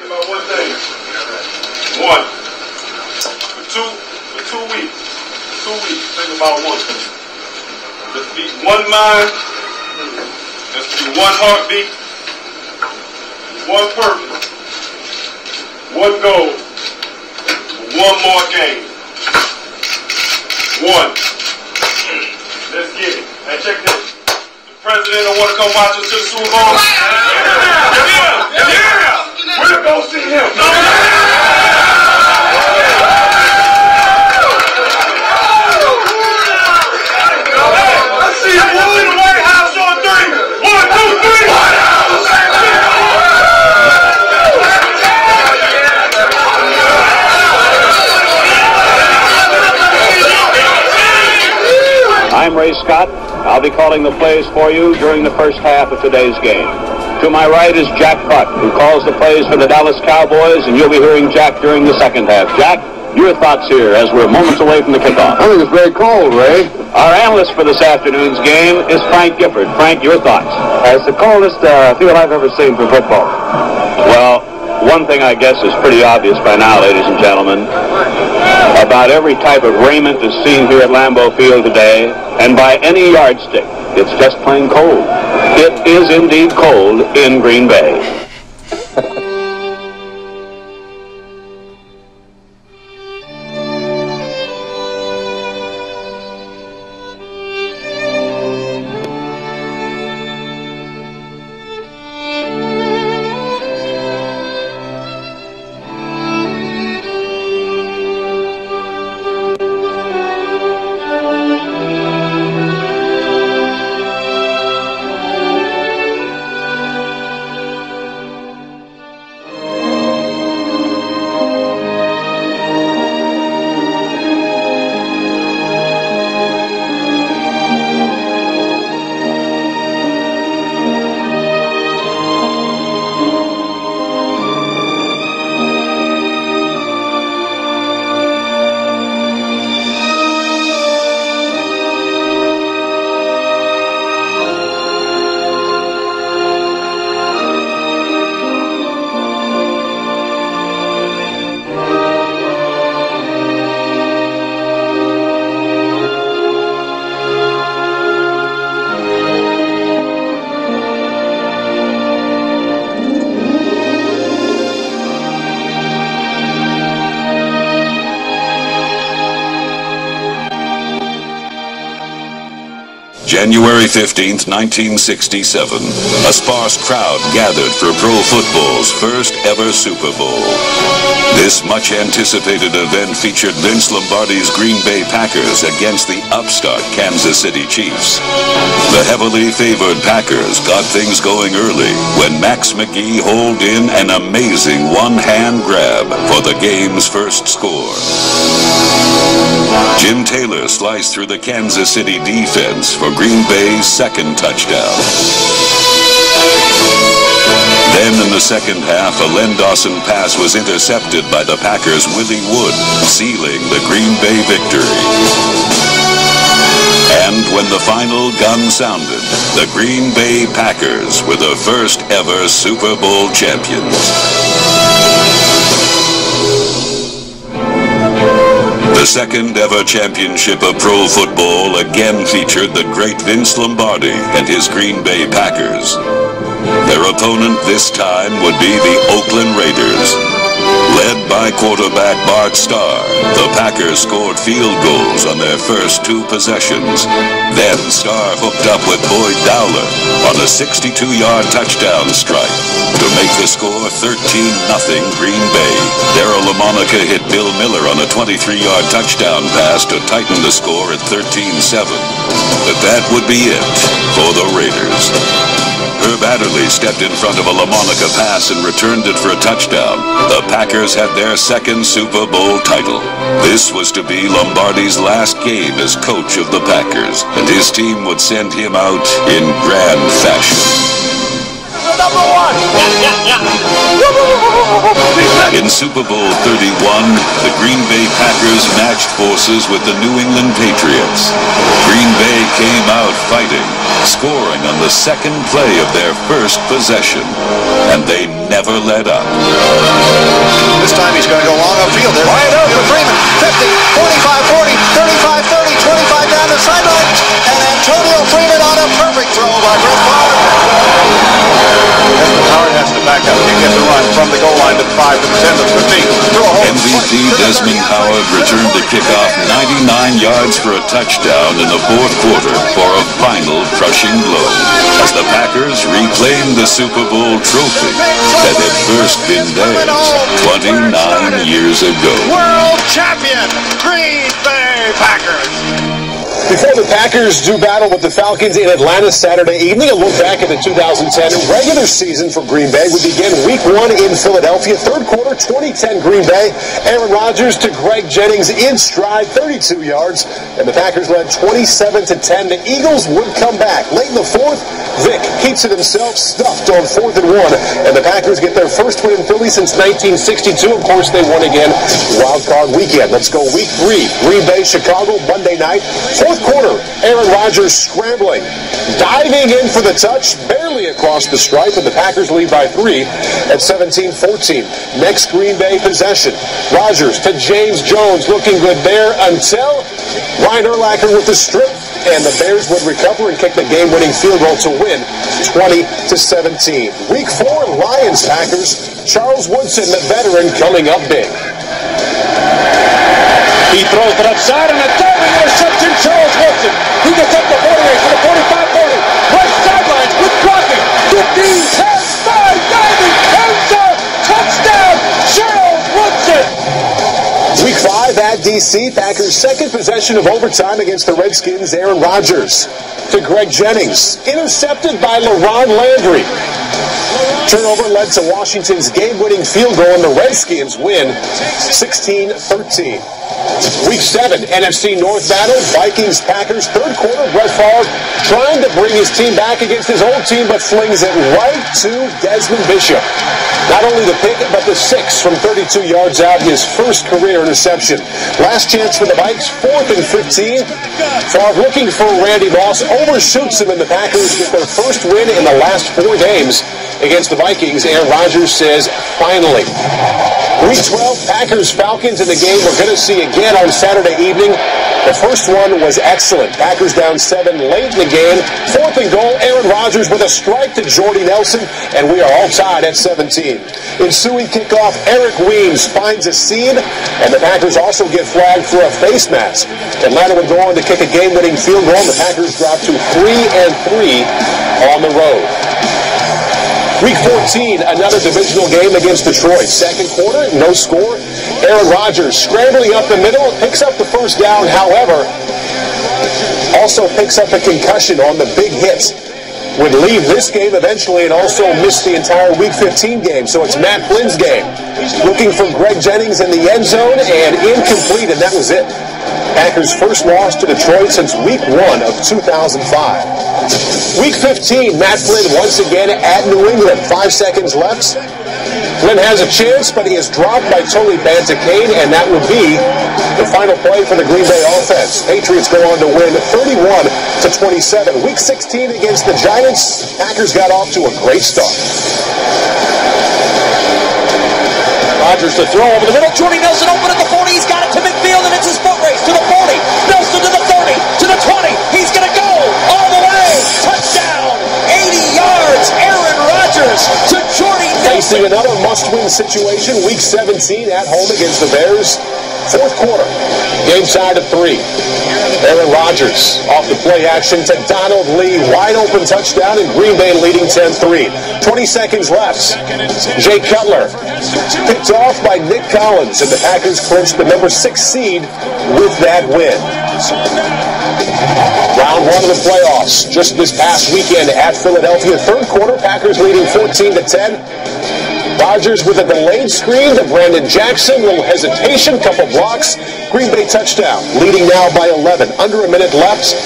about one thing. One. For 2 weeks. 2 weeks. Think about one. Let's be one mind. Let's be one heartbeat. One purpose. One goal. One more game. One. Let's get it. Hey, check this. The president don't want to come watch us to the Super Bowl. Yeah. We're going to see him. Let's see him in the White House on 3. 1, 2, 3. White House. I'm Ray Scott. I'll be calling the plays for you during the first half of today's game. To my right is Jack Buck, who calls the plays for the Dallas Cowboys, and you'll be hearing Jack during the second half. Jack, your thoughts here as we're moments away from the kickoff. I think it's very cold, Ray. Our analyst for this afternoon's game is Frank Gifford. Frank, your thoughts? It's the coldest field I've ever seen for football. Well, one thing I guess is pretty obvious by now, ladies and gentlemen. About every type of raiment is seen here at Lambeau Field today, and by any yardstick, it's just plain cold. It is indeed cold in Green Bay. January 15th, 1967, a sparse crowd gathered for pro football's first ever Super Bowl. This much-anticipated event featured Vince Lombardi's Green Bay Packers against the upstart Kansas City Chiefs. The heavily favored Packers got things going early when Max McGee holed in an amazing one-hand grab for the game's first score. Jim Taylor sliced through the Kansas City defense for Green Bay's second touchdown. Then in the second half, a Len Dawson pass was intercepted by the Packers' Willie Wood, sealing the Green Bay victory. And when the final gun sounded, the Green Bay Packers were the first ever Super Bowl champions. The second ever championship of pro football again featured the great Vince Lombardi and his Green Bay Packers. Their opponent this time would be the Oakland Raiders. Led by quarterback Bart Starr, the Packers scored field goals on their first two possessions. Then Starr hooked up with Boyd Dowler on a 62-yard touchdown strike to make the score 13-0 Green Bay. Darryl LaMonica hit Bill Miller on a 23-yard touchdown pass to tighten the score at 13-7. But that would be it for the Raiders. Herb Adderley stepped in front of a LaMonica pass and returned it for a touchdown. The Packers had their second Super Bowl title. This was to be Lombardi's last game as coach of the Packers, and his team would send him out in grand fashion. Number one! In Super Bowl 31, the Green Bay Packers matched forces with the New England Patriots. Green Bay came out fighting, scoring on the second play of their first possession. And they never let up. This time he's going to go long upfield. They're wide open. Freeman, 50, 45, 40, 35, 30, 25 down the sideline. And Antonio Freeman on a perfect throw by Brett Favre. Howard has to back up. He gets a run from the goal line to the 5, to the 10, to the 15. MVP Desmond Howard returned the kickoff 99 yards for a touchdown in the fourth quarter for a final crushing blow as the Packers reclaimed the Super Bowl trophy that had first been theirs 29 years ago. World champion, Green Bay Packers. Before the Packers do battle with the Falcons in Atlanta Saturday evening, a look back at the 2010 regular season for Green Bay. We begin Week 1 in Philadelphia. Third quarter, 2010 Green Bay. Aaron Rodgers to Greg Jennings in stride, 32 yards. And the Packers led 27-10. The Eagles would come back. Late in the fourth, Vic keeps it himself stuffed on 4th and 1. And the Packers get their first win in Philly since 1962. Of course, they won again wild card weekend. Let's go Week 3. Green Bay, Chicago, Monday night. Fourth quarter, Aaron Rodgers scrambling, diving in for the touch, barely across the stripe, and the Packers lead by 3 at 17-14. Next Green Bay possession, Rodgers to James Jones, looking good there until Ryan Urlacher with the strip, and the Bears would recover and kick the game-winning field goal to win 20-17. Week 4, Lions-Packers, Charles Woodson, the veteran, coming up big. He throws it upside and a diving interception, Charles Woodson. He gets up to 48 to the 45-40. Right sidelines with blocking. 15, 10, 5, diving, end touchdown, Charles Woodson. Week 5 at D.C. Packers' second possession of overtime against the Redskins. Aaron Rodgers to Greg Jennings. Intercepted by LaRon Landry. Turnover led to Washington's game-winning field goal, and the Redskins win 16-13. Week 7, NFC North battle, Vikings-Packers. Third quarter, Brett Favre trying to bring his team back against his old team, but flings it right to Desmond Bishop. Not only the pick, but the 6 from 32 yards out, his first career interception. Last chance for the Vikes, 4th and 15. Favre looking for Randy Moss, overshoots him, and the Packers get their first win in the last 4 games against the Vikings. Aaron Rodgers says, finally. Week 12, Packers-Falcons in the game we're going to see again on Saturday evening. The first one was excellent. Packers down 7 late in the game. 4th and goal, Aaron Rodgers with a strike to Jordy Nelson, and we are all tied at 17. Ensuing kickoff, Eric Weems finds a seam, and the Packers also get flagged for a face mask. Atlanta would go on to kick a game-winning field goal, and the Packers drop to 3-3 on the road. Week 14, another divisional game against Detroit. Second quarter, no score. Aaron Rodgers scrambling up the middle, picks up the first down, however, also picks up a concussion on the big hit. Would leave this game eventually and also miss the entire Week 15 game. So it's Matt Flynn's game. Looking for Greg Jennings in the end zone and incomplete, and that was it. Packers' first loss to Detroit since Week 1 of 2005. Week 15, Matt Flynn once again at New England. 5 seconds left. Flynn has a chance, but he is dropped by Tony Bantakane, and that would be the final play for the Green Bay offense. Patriots go on to win 31-27. Week 16 against the Giants. Packers got off to a great start. Rodgers to throw over the middle. Jordy Nelson open at the 40. He's got it to midfield, and it's his foot race to the 40. Nelson to the 30, to the 20. He's going to go all the way. Touchdown. 80 yards. Aaron Rodgers to Jordy Nelson. Facing another must-win situation. Week 17 at home against the Bears. Fourth quarter. Game tied at 3. Aaron Rodgers off the play action to Donald Lee. Wide open touchdown, and Green Bay leading 10-3. 20 seconds left. Jay Cutler picked off by Nick Collins, and the Packers clinched the number 6 seed with that win. Round 1 of the playoffs just this past weekend at Philadelphia. Third quarter, Packers leading 14-10. Rodgers with a delayed screen to Brandon Jackson. Little hesitation, couple blocks. Green Bay touchdown, leading now by 11. Under a minute left.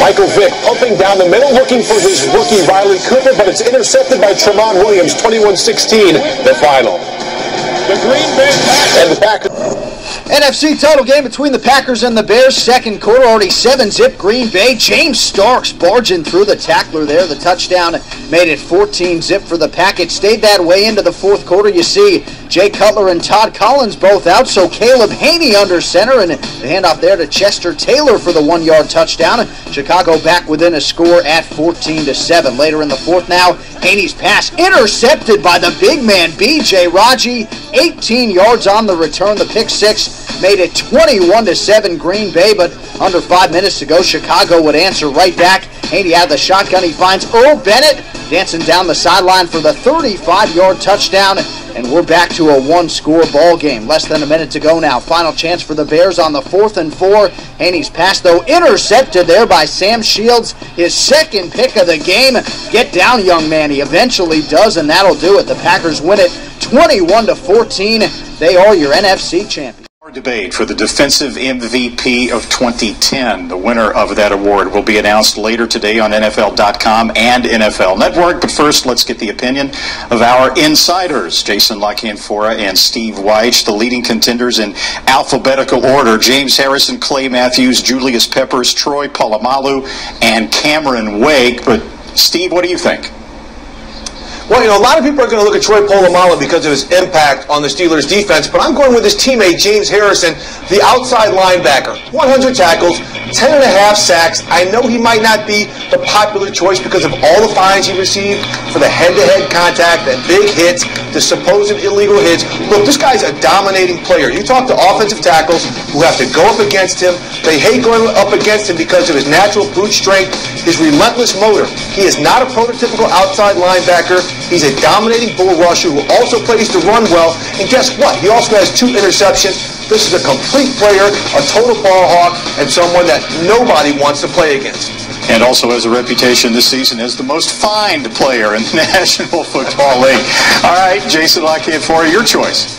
Michael Vick pumping down the middle, looking for his rookie Riley Cooper, but it's intercepted by Tramon Williams. 21-16, the final. The Green Bay Packers. And the Packers. NFC title game between the Packers and the Bears. Second quarter, already 7-zip Green Bay. James Starks barging through the tackler there. The touchdown made it 14-zip for the Pack. It stayed that way into the fourth quarter. You see Jay Cutler and Todd Collins both out, so Caleb Haney under center, and the handoff there to Chester Taylor for the 1-yard touchdown. Chicago back within a score at 14-7. Later in the fourth now, Haney's pass intercepted by the big man, B.J. Raji. 18 yards on the return. The pick six made it 21-7 Green Bay, but under 5 minutes to go, Chicago would answer right back. Haney out of the shotgun. He finds Earl Bennett dancing down the sideline for the 35-yard touchdown, and we're back to a one-score ball game. Less than a minute to go now. Final chance for the Bears on the 4th and 4. Haney's pass, though, intercepted there by Sam Shields, his second pick of the game. Get down, young man. He eventually does, and that'll do it. The Packers win it 21-14. They are your NFC champions. Debate for the defensive MVP of 2010. The winner of that award will be announced later today on NFL.com and NFL Network. But first, let's get the opinion of our insiders, Jason La Canfora and Steve Wyche, the leading contenders in alphabetical order: James Harrison, Clay Matthews, Julius Peppers, Troy Polamalu, and Cameron Wake. But Steve, what do you think? Well, a lot of people are going to look at Troy Polamalu because of his impact on the Steelers' defense, but I'm going with his teammate, James Harrison, the outside linebacker. 100 tackles, 10.5 sacks. I know he might not be the popular choice because of all the fines he received for the head-to-head contact, and big hits, the supposed illegal hits. Look, this guy's a dominating player. You talk to offensive tackles who have to go up against him. They hate going up against him because of his natural brute strength, his relentless motor. He is not a prototypical outside linebacker. He's a dominating bull rusher who also plays to run well. And guess what? He also has 2 interceptions. This is a complete player, a total ball hawk, and someone that nobody wants to play against. And also has a reputation this season as the most fined player in the National Football League. All right, Jason La Canfora, your choice.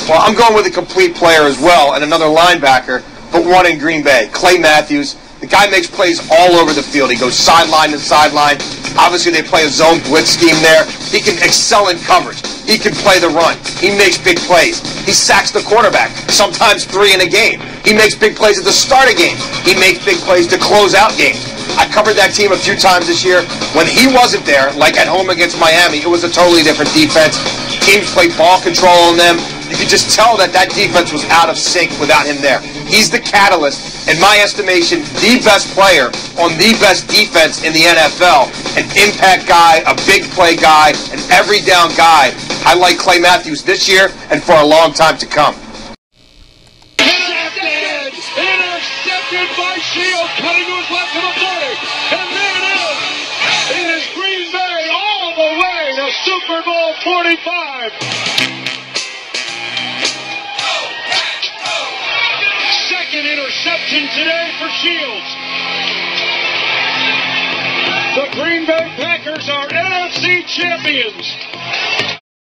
Well, I'm going with a complete player as well, and another linebacker, but one in Green Bay, Clay Matthews. The guy makes plays all over the field. He goes sideline to sideline. Obviously, they play a zone blitz scheme there. He can excel in coverage. He can play the run. He makes big plays. He sacks the quarterback, sometimes 3 in a game. He makes big plays at the start of games. He makes big plays to close out games. I covered that team a few times this year. When he wasn't there, like at home against Miami, it was a totally different defense. Teams played ball control on them. You could just tell that defense was out of sync without him there. He's the catalyst, in my estimation, the best player on the best defense in the NFL. An impact guy, a big play guy, an every down guy. I like Clay Matthews this year and for a long time to come. Intercepted by Shields, cutting to his left to the 40. And there it is. It is Green Bay all the way to Super Bowl 45. Second interception today for Shields. The Green Bay Packers are NFC champions.